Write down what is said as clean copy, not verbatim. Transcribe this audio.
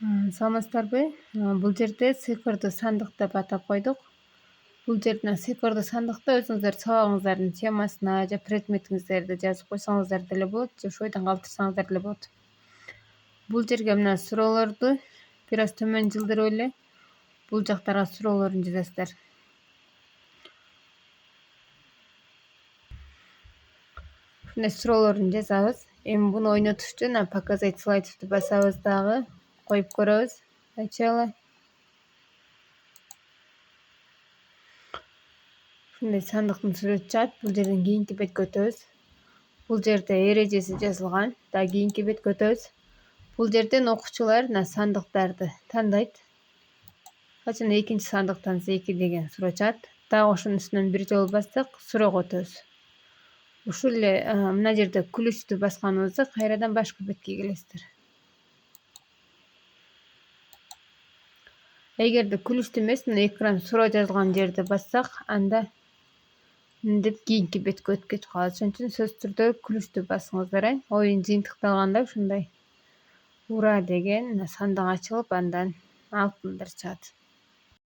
Саламатсыздарбы? Бул жерде сыйкырдуу сандык деп атап койдук. Бул жерде сыйкырдуу сандыкта өзүңүздөр сабагыңыздардын темасына же предметиңиздерди жазып койсоңуздар деле болот, же ошол бойдон калтырсаңыздар деле болот. Бул жерге мына суроолорду бир аз төмөн жылдырып эле бул жактарга суроолорун жазасыздар. Ушундай суроолорун жазабыз. Эми буну ойнотуш үчүн показать слайдовду басабыз дагы, коюп көрөбүз. Начало. Ушундай сандыктын сүрөтү чыгат. Бул жерден кийинки бетке өтөбүз. Бул жерде эрежеси жазылган. Дагы кийинки бетке өтөбүз. Бул жерден окуучулар мына сандыктарды тандайт. Качан экинчи сандыктан эки деген суроо чыгат. Дагы ошонун үстүнөн бир жолу бассак, суроого өтөбүз. Ушул эле мына жерде күлүчтү басканыбызды кайрадан башкы бетке келесиздер. Эгерде күлүчтүү эмес, мына экран суроо жазылган жерди бассак, анда мындеп кийинки бетке өтүп кетип калат. Ошон үчүн сөзсүз түрдө күлүчтүү басыңыздар. Оюн жыйынтыкталганда ушундай ура деген сандык ачылып, андан алтындар чыгат.